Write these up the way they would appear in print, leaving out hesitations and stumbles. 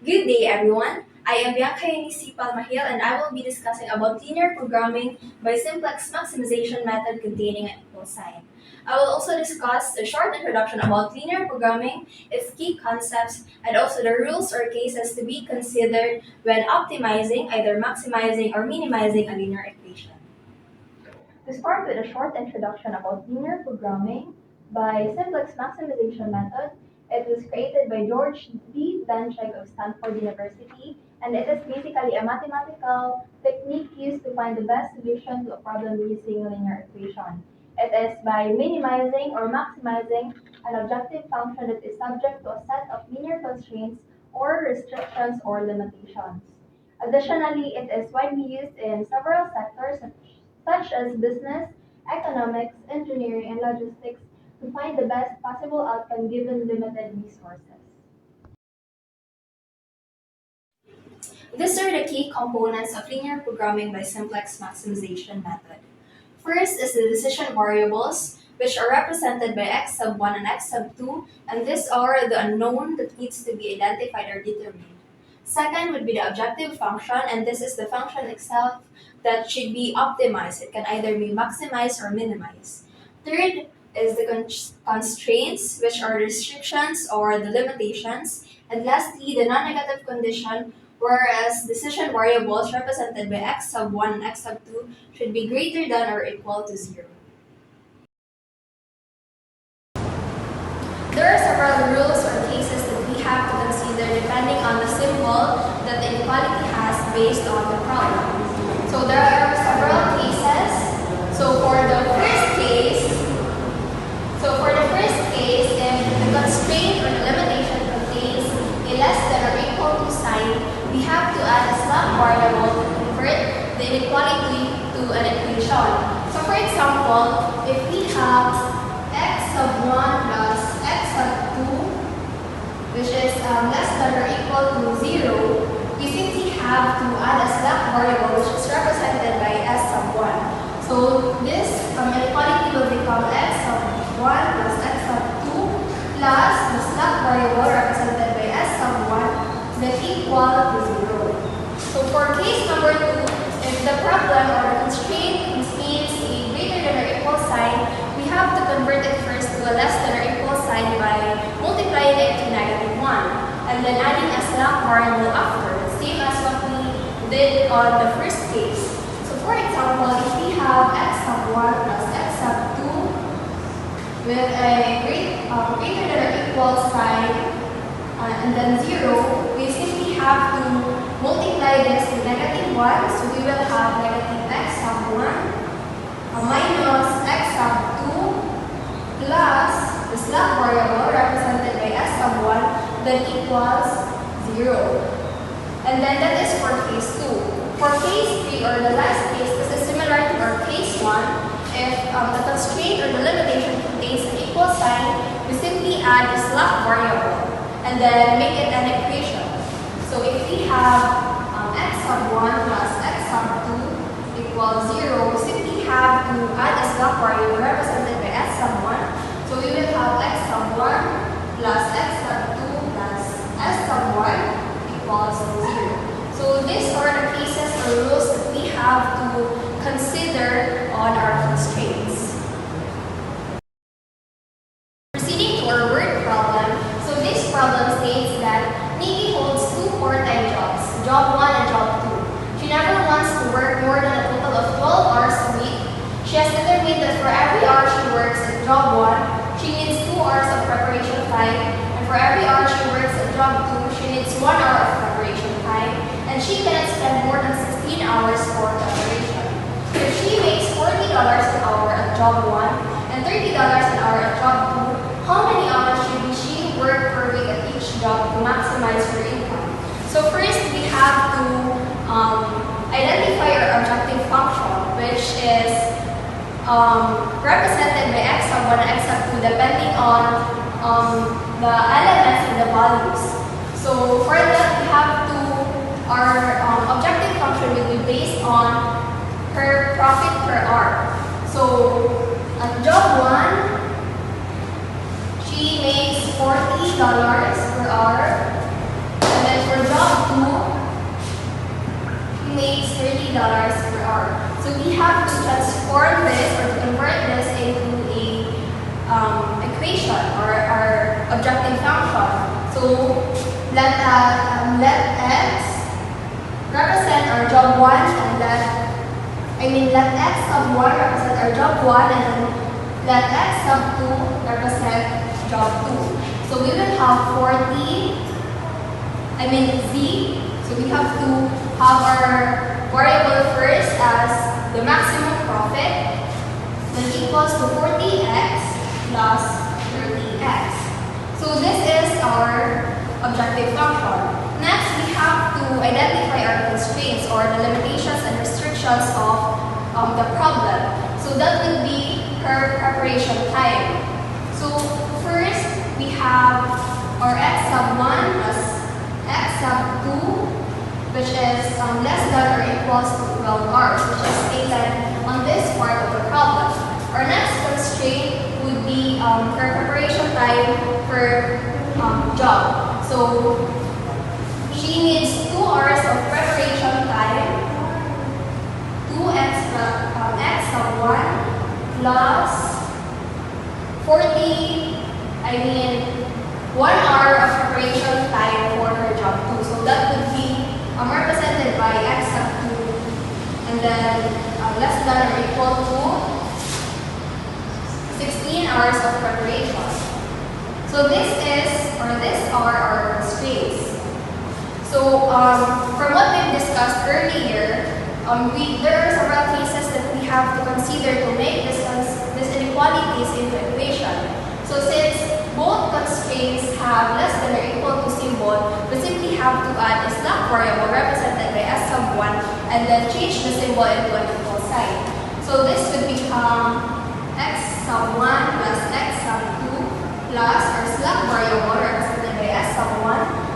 Good day, everyone. I am Bianca Eunice Palmahil, and I will be discussing about linear programming by Simplex maximization method containing an equal sign. I will also discuss a short introduction about linear programming, its key concepts, and also the rules or cases to be considered when optimizing, either maximizing or minimizing a linear equation. To start with a short introduction about linear programming by Simplex maximization method, it was created by George D. Danchek of Stanford University, and it is basically a mathematical technique used to find the best solution to a problem using linear equation. It is by minimizing or maximizing an objective function that is subject to a set of linear constraints or restrictions or limitations. Additionally, it is widely used in several sectors such as business, economics, engineering, and logistics to find the best possible outcome given limited resources. These are the key components of linear programming by simplex maximization method. First is the decision variables, which are represented by x sub 1 and x sub 2, and these are the unknown that needs to be identified or determined. Second would be the objective function, and this is the function itself that should be optimized. It can either be maximized or minimized. Third is the constraints, which are restrictions or the limitations. And lastly, the non-negative condition, whereas decision variables represented by x sub 1 and x sub 2 should be greater than or equal to 0. There are several rules or cases that we have to consider depending on the symbol that the inequality has based on the problem. So there are several cases. So for the first case, if the constraint or the limitation contains a less than or equal to sign, we have to add a slack variable to convert the inequality to an equation. So for example, if we have x sub 1 plus x sub 2, which is less than or equal to 0, we simply have to add a slack variable which is represented by s sub 1. So this inequality will become x sub 1 plus x sub 2 plus the slack variable represented by s sub 1 that equal to 0. So for case number 2, if the problem or the constraint contains a greater than or equal sign, we have to convert it first to a less than or equal sign by multiplying it to negative 1 and then adding a slack variable after, same as what we did on the first case. So for example, if we have x sub 1 plus x sub 2 with a greater than or equal sign and then 0, we simply have to multiply this to negative 1, so we will have negative x sub 1 minus x sub 2 plus the slack variable represented by s sub 1 that equals 0. And then that is for case 2. For case 3, or the last case, this is similar to our case 1. If the constraint or the limitation contains an equal sign, we simply add the slack variable and then make it an equation. So if we have x sub 1 plus x sub 2 equals 0, we simply have to add a slack variable represented by s sub 1. So we will have x sub 1 plus x sub 2 plus s sub 1 equals 0. So these are the cases or rules that we have to consider on our constraints. Proceeding to our word problem, so this problem states that Nikki holds two part-time jobs, job 1 and job 2. She never wants to work more than a total of 12 hours a week. She has determined that for every hour she works at job 1, she needs 2 hours of preparation time, and for every hour she works at job 2, she needs 1 hour of preparation time, and she cannot spend more than 16 hours for preparation. If she makes $40 an hour at job 1 and $30 an hour at job 2, how many hours should she work per week at each job to maximize her income? So first, we have to identify our objective function, which is represented by x sub 1 and x sub 2 depending on the elements and the values. So for that, we have to, our objective function will be based on her profit per hour. So at job 1, she makes $40 per hour, and then for job makes $30 per hour. So we have to transform this or convert this into a equation or our objective function. So let x represent our job 1 and let x sub 1 represent our job 1 and then let x sub 2 represent job 2. So we will have 40, z. So we have to have our variable first as the maximum profit, then equals to 40x plus 30x. So this is our objective function. Next, we have to identify our constraints or the limitations and restrictions of the problem. So that would be her preparation time. So first, we have our x sub 1 plus x sub 2, which is less than or equals to 12 hours, which is stated on this part of the problem. Our next constraint would be her preparation time per job. So she needs 2 hours of preparation time, 2x x sub 1 plus 1 hour of preparation time for her job 2. So that would be represented by x sub 2 and then less than or equal to 16 hours of preparation. So these are our constraints. So from what we've discussed earlier, there are several cases that we have to consider to make these inequalities into equation. So since both constraints have less than or equal to symbol, we simply have to add a slack variable represented by s sub 1 and then change the symbol into an equal sign. So this would become x sub 1 plus x sub 2 plus our slack variable represented by s sub 1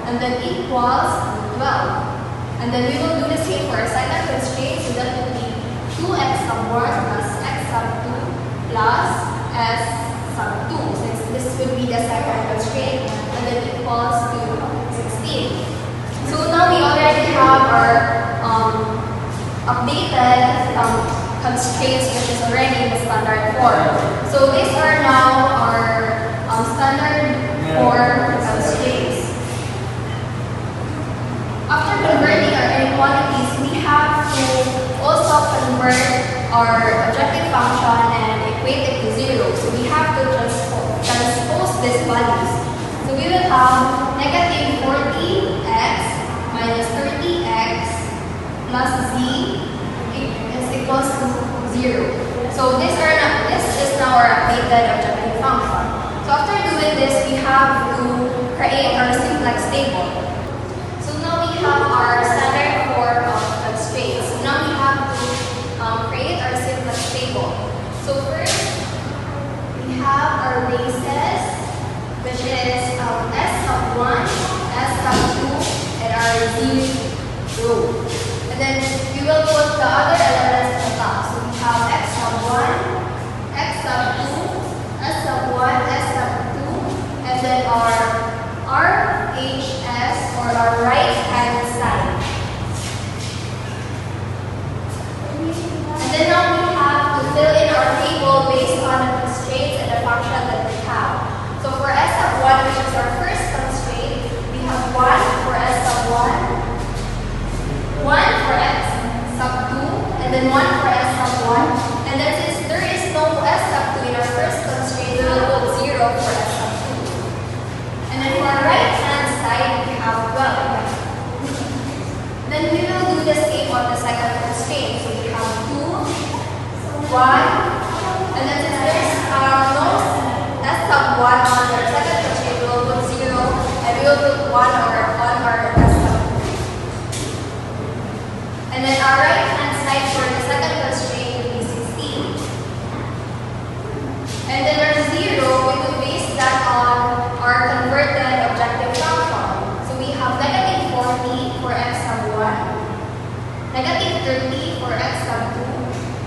and then equals 12. And then we will do the same for our second constraint. So that would be 2x sub 1 plus x sub 2 plus s sub 2, since this would be the second constraint, and then equals to 16. So now we already have our updated constraints, which is already in the standard form. So these are now our standard form constraints. After converting our inequalities, we have to also convert our objective function and equate it to 0. So we have to transpose these values. So we will have negative 40x minus 30x plus z is equals to 0. So this is now our updated objective function. So after doing this, we have to create our simplex table. So now we have our standard form of constraints. So now we have to create our simplex table. So first, we have our bases, which is s sub 1, s sub 2, and our 0. And then we will put the other elements at the top. So we have x sub 1, x sub 2, s sub 1, s sub 2, and then our RHS or our right hand side. And then now we have to fill in our table based on the constraints and the function that we have. So for s sub 1, which is our first constraint, we have 1 for s sub 1, 1 for x sub 2, and then 1 for s sub 1. And then since there is no s sub 2 in our first constraint, we will put 0 for s sub 2. And then for our right hand side, we have 12. Then we will do the same on the second constraint. So we have 2, 1, and then since there is no s sub 1 on our second constraint, we will put 0, and we will put 1 on our s sub 2. And then our right hand side for the second constraint will be 16. And then our 0, we will base that on our converted objective function. So we have negative 40 for x sub 1, negative 30 for x sub 2,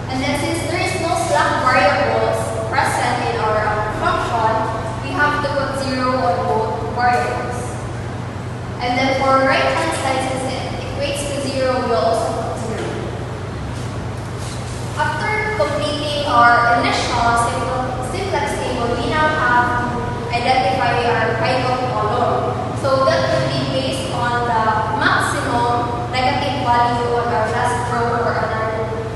and then since there is no slack variables present in our function, we have to put 0 on both variables. identify our pivot column. So that will be based on the maximum negative value on our last row or on our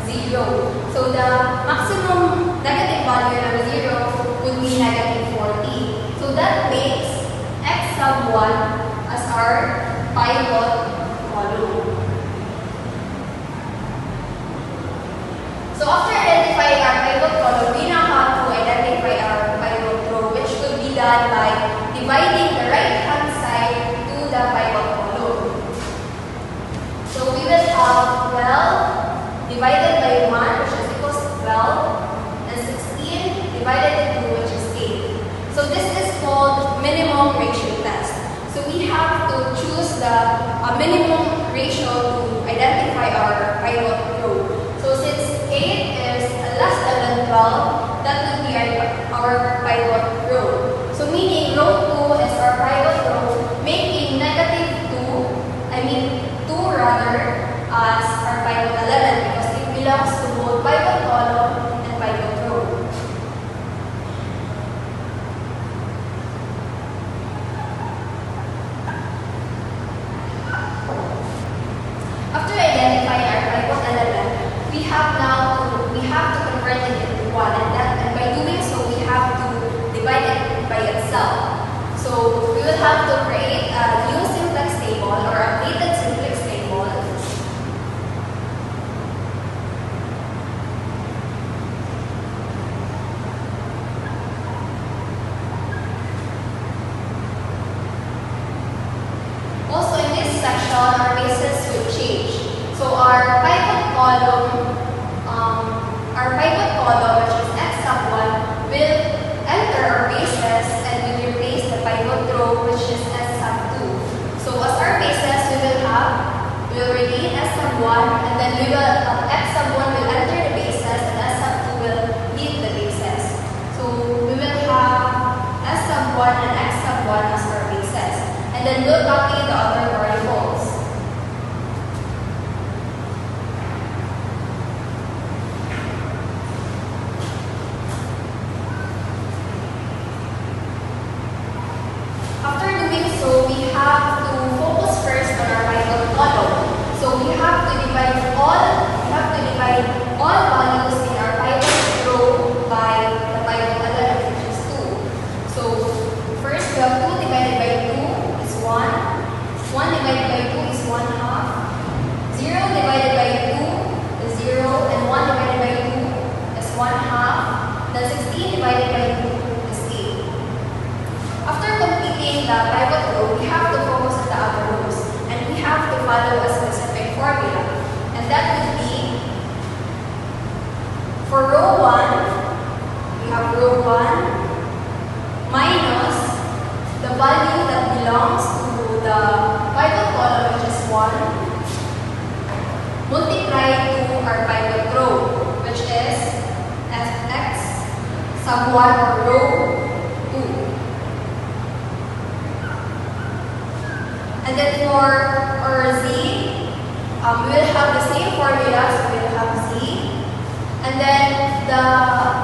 zero. So the maximum negative value on our zero would be negative 40. So that makes x sub 1 as our pivot column. So after identifying our pivot column, we now have to identify our pivot row, which could be done by dividing the right-hand side to the pivot column. So we will have 12 divided by 1, which is equals to 12, and 16 divided by 2, which is 8. So this is called minimum ratio test. So we have to choose the minimum ratio to identify our pivot row. So since 8 is less than 12, that would be our pivot row. So meaning row 2 is our pivot row, making negative 2 rather, as our pivot 11 because it belongs to both pivot column and pivot row. After identifying our pivot 11, we have to convert it into 1, and by doing so we have to divide it by itself. So we will have to create a new simplex table or updated simplex table. Also in this section, our bases will change. So our pivot column, which is x sub 1, will enter our bases and will replace the pivot row, which is s sub 2. So as our bases, we will retain s sub 1, and then x sub 1 will enter the bases, and s sub 2 will leave the bases. So we will have s sub 1 and x sub 1 as our bases, and then we'll copy the other variables. After doing so, we have to focus first on our pivot column. So we have to divide all values in our pivot row by the pivot 11, which is 2. So first we have 2 divided by 2 is 1. 1 divided by 2 is 1 half. 0 divided by 2 is 0, and 1 divided by 2 is 1 half. Then 16 divided by 2 is 8. After completing the pivot row, we have to focus on the other rows, and we have to follow a specific formula. And that would be, for row 1, we have row 1 minus the value that belongs to the pivot column, which is 1, multiplied to our pivot row, which is x sub 1 or row 2. And then for our z, we will have the same formula, so we will have z. And then the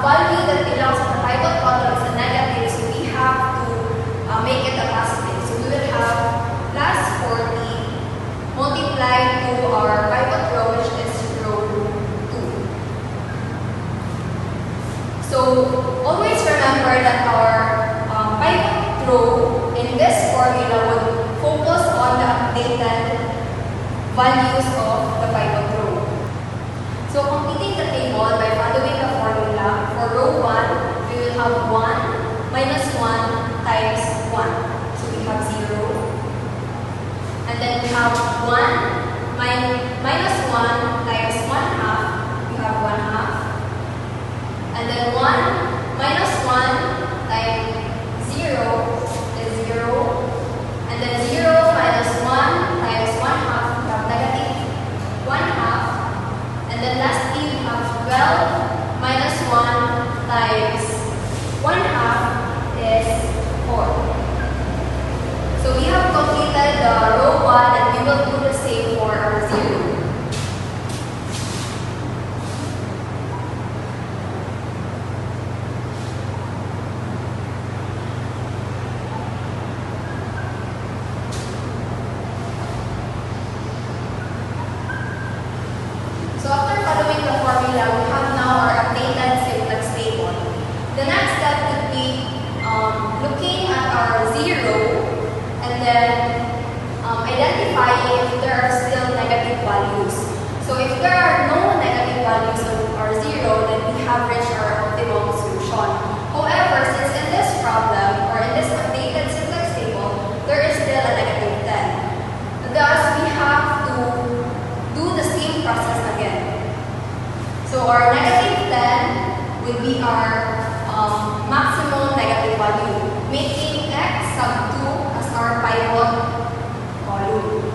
value that belongs to the pivot column is a negative, so we have to make it a positive. So we will have plus 40 multiplied to our pivot row, which is row 2. So always remember that our pivot row in this formula would focus on the updated values of the pivot row. So completing the table by following the formula, for row 1, we will have 1 minus 1 times 1. So we have 0. And then we have 1 minus 1 times 1 half. We have 1 half. And then 1 minus 1 times 0 is 0. And then 0 minus 1 times 1 half, we have negative 1 half. And then lastly, we have 12 minus 1 times 1 half is 4. So we have completed the row 1, and we will do the same for our 0. if there are no negative values or zero, then we have reached our optimal solution. However, since in this problem, or in this updated simplex table, there is still a negative 10. Thus, we have to do the same process again. So our negative 10 will be our maximum negative value, making x sub 2 as our pivot column.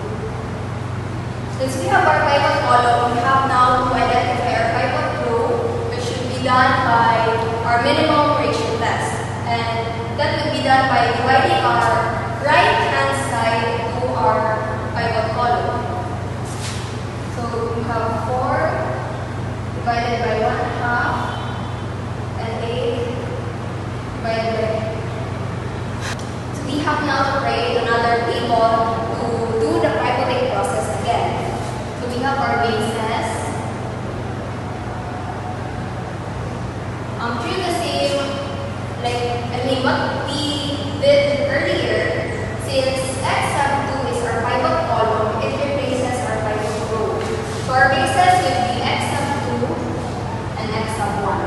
Since we have our pivot column, we have now to identify our pivot row, which should be done by our minimum ratio test. And that will be done by dividing our right-hand side to our pivot column. So we have 4 divided by 1/2 and 8 divided by. So we have now to create another table to do the pivoting process again. So we have our bases. Through the same, what we did earlier, since x sub 2 is our pivot column, it replaces our pivot row. So our bases will be x sub 2 and x sub 1.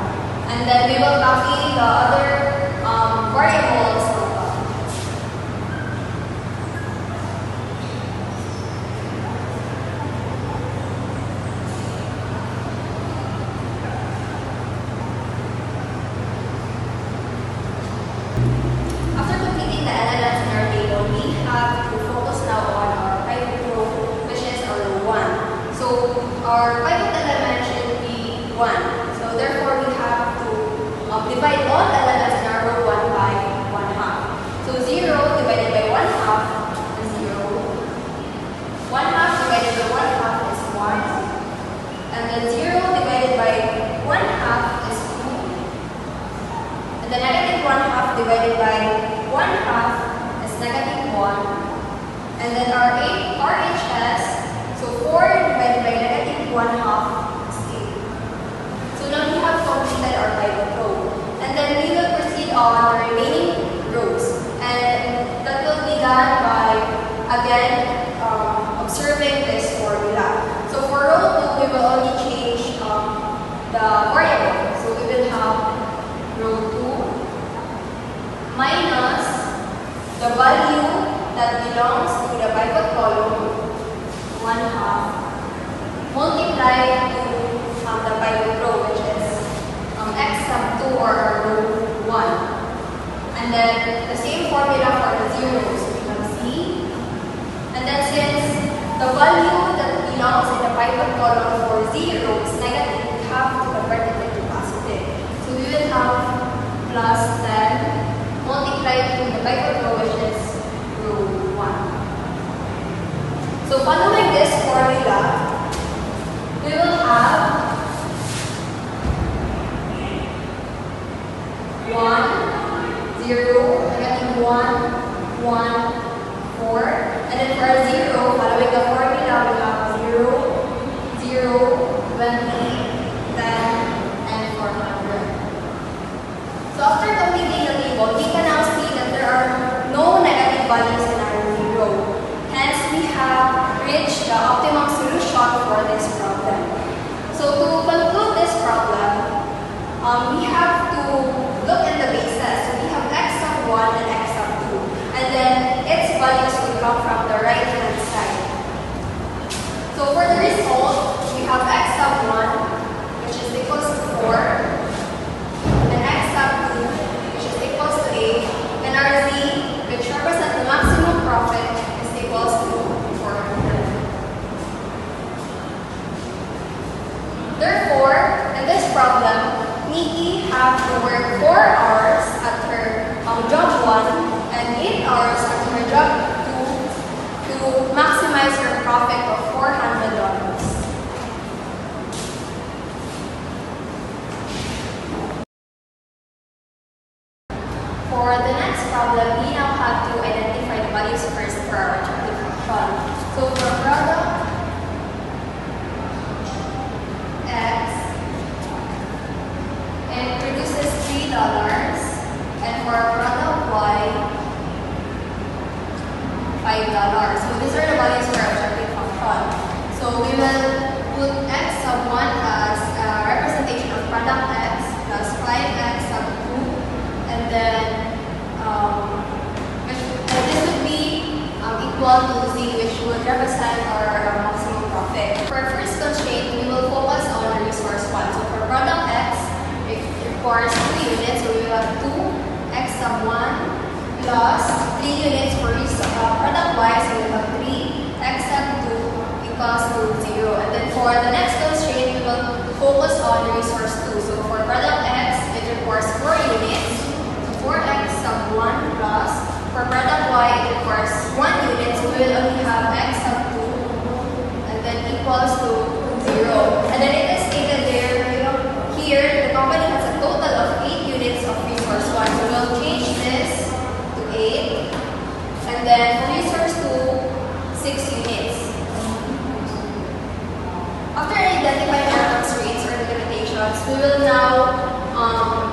And then we will copy the other variables on top. After completing the elements in our table, we have to focus now on our pivot row, which is our row 1. So our pivot element should be 1. So therefore, we have to divide all elements in our row 1 by 1/2. So 0 divided by 1/2 is 0. 1/2 divided by 1/2 is 1. And then 0 divided by 1/2 is 2. And the negative 1/2 divided by 1/2 is negative 1. And then our RHS, so 4 divided by negative 1/2 is 8. So now we have completed our pivot row. And then we will proceed on the remaining rows. And that will be done by, again, observing this formula. So for row 2, we will only change the variable. So we will have row 2 minus the value that belongs to the pivot column, 1/2, multiplied to the pivot row, which is x sub 2 or row 1. And then the same formula for the zeros, we can see. And then since the value that belongs in the pivot column for 0 is negative, we have to convert it into positive. So we will have plus 10 multiplied to the pivot row, which is row 1. So following this formula, we will have 1, 0, negative 1, 1, 4. And then for our 0, following the formula, we have 0, 0, 20, 10, and 400. So after completing the table, we can now see that there are no negative values in our row. Hence, we have reached the optimum solution for this problem. So to conclude this problem, we have to look at the bases. So we have x sub 1 and x sub 2. And then its values will come from the right-hand side. So for the result, we have x sub 1, which is equals to 4. And x sub 2, which is equals to 8. And our z, which represents the maximum profit, is equals to 400. Therefore, in this problem, Nikki have to work 4 hours at her job 1 and 8 hours at her job 2 to maximize her profit of $400. For the next problem, we now have to identify the values first for our objective function. So for product X, it produces $3, and for product Y, $5. So these are the values for our objective function. So we will put X then this would be equal to Z, which would represent our maximum profit. For our first constraint, we will focus on the resource 1. So for product X, it requires 2 units, so we will have 2x sub 1 plus 3 units for product Y, so we will have 3x sub 2 equals to 0. And then for the next constraint, we will focus on the resource 2. So for product X, it requires 4 units, so 4x sub 1 plus, for product Y, it requires 1 unit, so we will only have x sub 2 and then equals to 0. And then it is stated there, here, the company has a total of 8 units of resource 1. So we will change this to 8. And then for resource 2, 6 units. After identifying our constraints or the limitations, we will now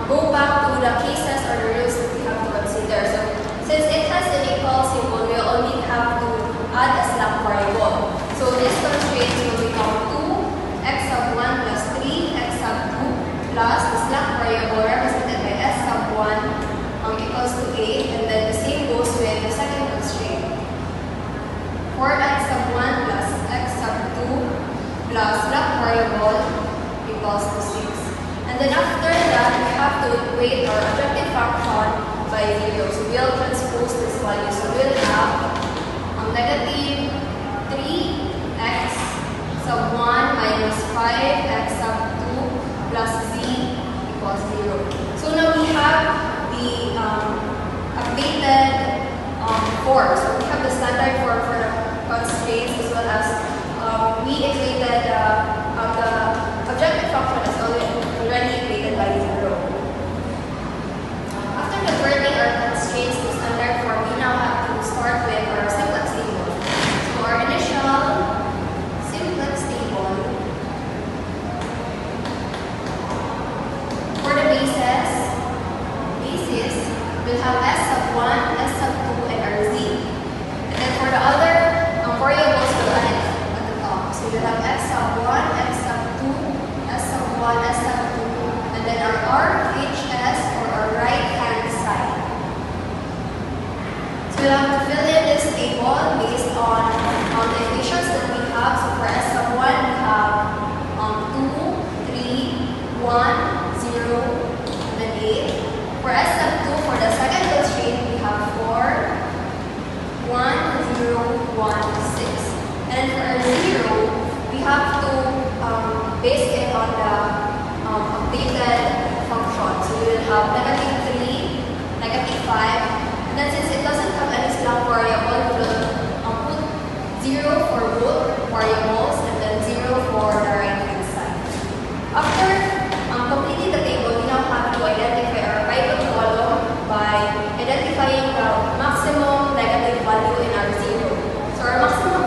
go back to the cases or the rules that we have to consider. So since it has an equal symbol, we will only have to add a slack variable. So this constraint will become 2x sub 1 plus 3x sub 2 plus the slack variable represented by s sub 1 equals to 8. And then the same goes with the second constraint. 4x sub 1 plus x sub 2 plus slack variable equals to 6. And then after that, we have to equate our objective function by 0. So we'll transpose this value. So we'll have negative 3x sub 1 minus 5x sub 2 plus z equals 0. So now we have the updated form. So we have the standard form for the constraints as well as we equated the objective function is already equated by 0. After converting our constraints to standard form, we now have to start with our simplex table. So our initial simplex table for the basis will have s sub 1, s sub 2, and our z. And then for the other variables, we'll add it at the top. So we'll have x sub 1, x sub 2, s sub 1, s sub 2, and then our RHS or our right-hand side. So we'll have to fill in this table based on the equations that we have. So for s sub 1, we have 2, 3, 1, 0, and then 8. For s sub 2, for the second constraint, we have 4, 1, 0, 1, 6. And then for our 0, we have to base it on the updated function. So we will have negative 3, negative 5, and then since it doesn't have any slack variable, we will put 0 for both variables and then 0 for the right-hand side. After completing the table, we now have to identify our pivot column by identifying the maximum negative value in our 0. So our maximum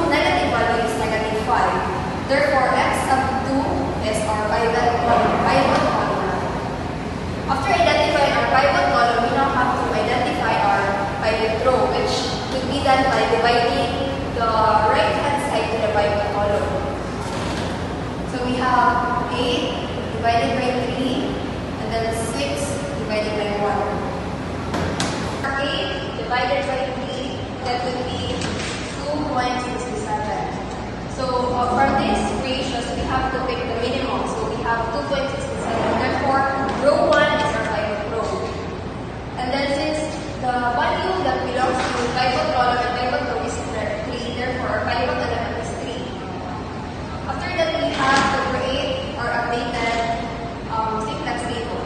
negative value is negative 5. Therefore, x sub 2 is our pivot column. After identifying our pivot column, we now have to identify our pivot row, which could be done by dividing the right-hand side to the pivot column. So we have 8 divided by 3, and then 6 divided by 1. For 8 divided by 3, that would be 2.67. So from this ratios, we have to pick the minimum. So we have 2.67. Therefore, row 1 is our pivot row. And then since the value that belongs to pivot column and pivot row is 3, therefore our pivot element is 3. After that, we have to create our updated simplex table.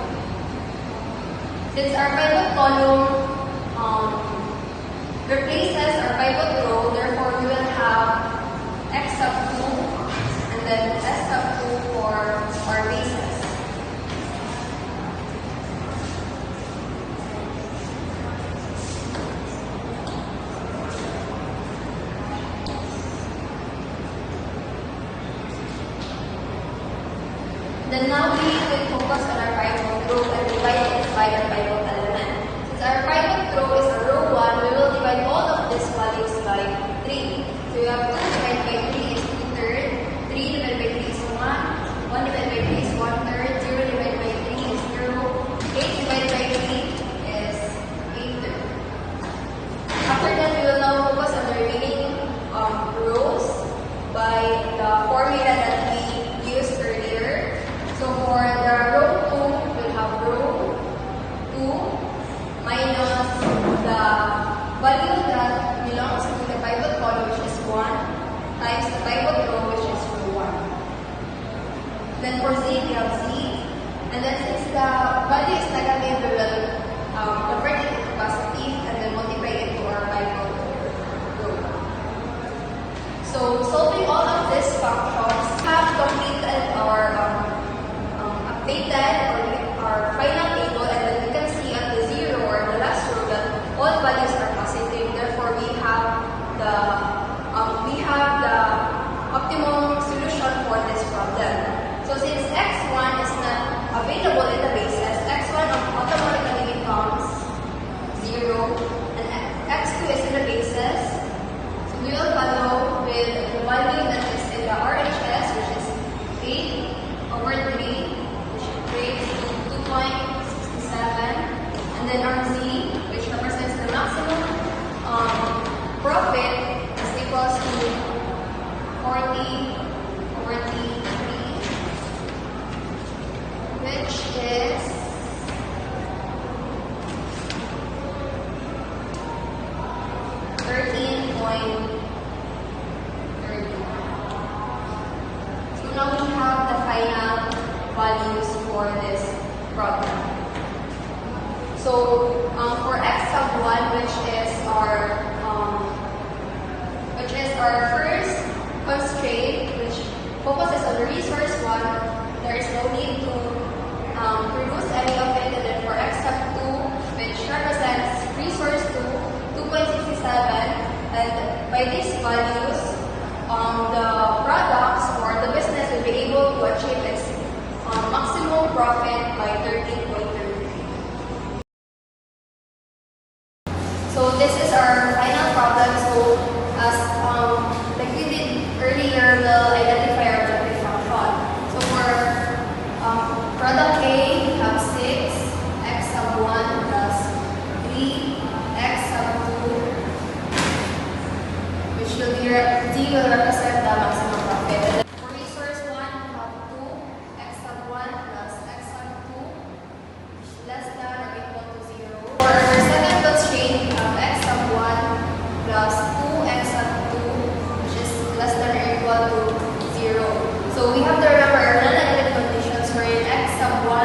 Since our pivot column replaces our pivot row, therefore we will have x sub 2 and then s sub 2 for our bases. Then now we will focus on our pivot row and divide it by our pivot element. Since our pivot row is a row 1, we will divide all of then for Z, we have Z. And then since the value is negative, we will convert it into positive and then multiply it to our pivot row. So solving all of these functions, we have completed our updated or our final table, and then we can see at the zero or the last row that all values are positive. Therefore, we have the optimum solution for this problem. So since x1 is not available in the basis, x1 automatically becomes 0, and x2 is in the basis. So we will follow with the value that is in the RHS, which is 8/3, which equates to 2.67, and then our Z, which represents the maximum profit, is equals to 40/3, which is 13.30. So now we have the final values for this problem. So for x sub 1, which is our first constraint, which focuses on resource 1, there is no need to produce any of it. And then for x sub 2, which represents resource 2, 2.67, and by these values, the products or the business will be able to achieve its maximum profit by 13.33. So this is our final problem. So as like we did earlier, we'll identify our objective function. So for product A, we have 6, x sub 1 plus 3, x sub 2, which will be, Z will represent the maximum profit. And then for resource 1, we have 2, x sub 1 plus x sub 2, which is less than or equal to 0. For our second constraint, we have x sub 1 plus 2x sub 2, which is less than or equal to 0. So we have to remember our non-negative conditions wherein x sub 1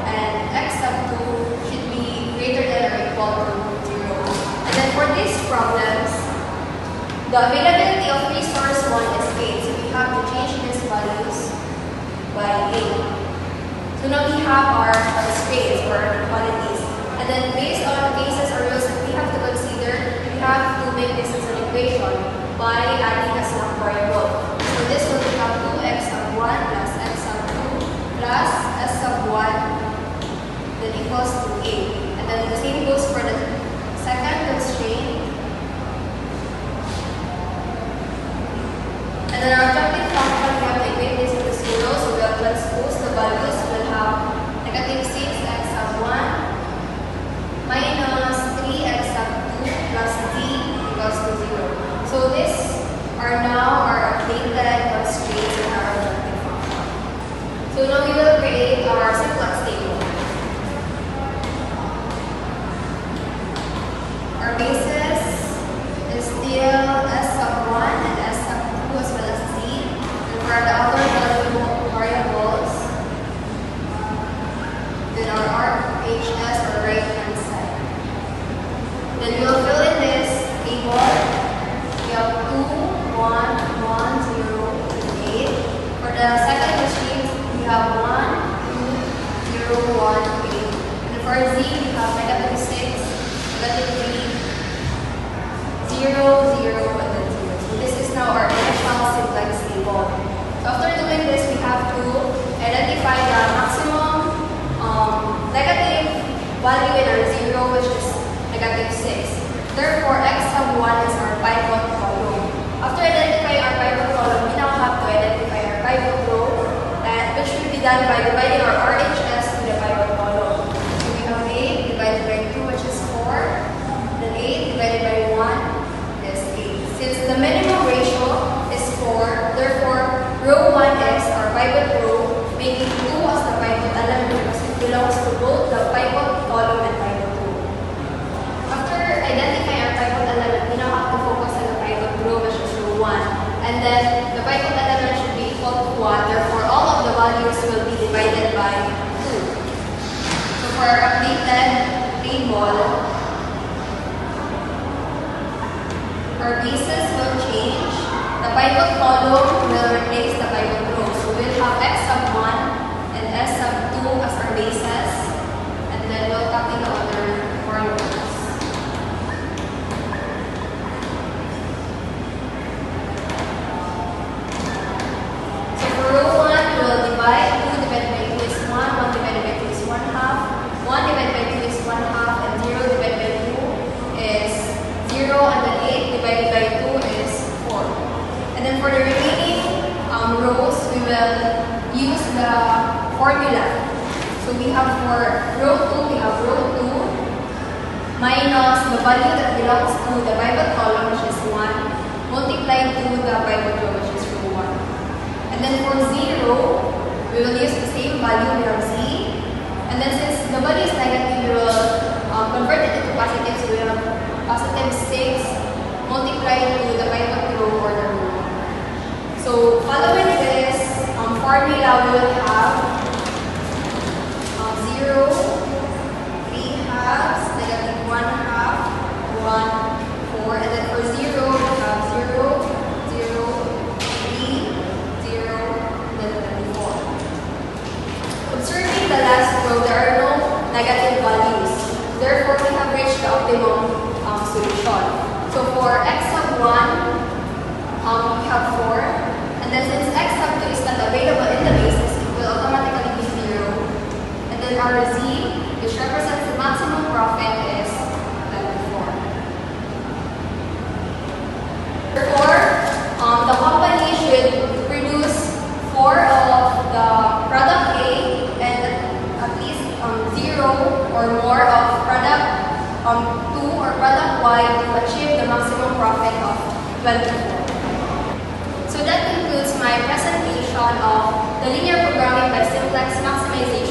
and x sub 2 should be greater than or equal to 0. And then for these problems, the availability of resource 1 is 8. So we have to change these values by 8. So now we have our constraints or inequalities. And then based on cases or rules that we have to consider, we have to make this as an equation by adding a slack variable. So this will become 2x sub 1 plus x sub 2 plus s sub 1 then equals to 8. And then the same goes for the second constraint. And then our objective function, we have to equate this to 0. So we'll transpose the values. We'll have negative 6x sub 1 minus 3x sub 2 plus z equals to 0. So these are now our updated constraints in our objective function. So now we will create our simplex table. Our basis is still s sub 1 and s sub 2 as well as z. And for the other variables, then our RHS or right hand side. Then we will fill in this table. We have 2, 1, 1, 0, and 8. For the second constraint, we have 1, 2, 0, 1, 8. And for z, we have negative 6, negative 3, 0, 0, and then 0. So this is now our initial simplex table. So after doing this, we have to identify the maximum negative value in our 0, which is negative 6. Therefore, x sub 1 is our pivot column. After identifying our pivot column, we now have to identify our pivot row, and which will be done by dividing our RHS to the pivot column. So we have 8 divided by 2, which is 4. Then 8 divided by 1 is 8. Since the minimum ratio is 4, therefore, row 1 is our pivot row, making 2 as the pivot element because it belongs to both the pivot column and pivot row. After identifying our pivot element, we now have to focus on the pivot row, which is row 1. And then the pivot element should be equal to 1. Therefore, all of the values will related table, our bases will change. The pivot column will replace the pivot row. So we'll have x sub 1 and s sub 2 as our bases, and then we'll copy the other formulas. So for row 1, we'll divide 2 divided by 2 is 1, 1 divided by 2 is 1 half, 1 divided by 2 is 1 half, and 0 divided by 2 is 0, and then 8 divided by 2 is 4. And then for the remaining rows, we will use the formula. So we have for row 2, we have row 2 minus the value that belongs to the pivot column, which is 1, multiplied to the pivot row, which is row 1. And then for 0, we will use the same value, we have z. And then since the value is negative, we will convert it into positive, so we have positive 6 multiplied to the pivot row or the row. So following this formula, we will have 0, 3 halves, negative 1 half, 1, 4, and then for 0, we have 0, 0, 3, 0, then 4. Observing the last row, there are no negative values. Therefore, we have reached the optimum solution. So for x sub 1, we have 4. And then since x sub 2 is not available in the basis, it will automatically be 0. And then our z, which represents the maximum profit, is 24. Therefore, the company should produce 4 of the product A and at least 0 or more of product 2 or product Y to achieve the maximum profit of 24. So that concludes my presentation of the linear programming by Simplex maximization.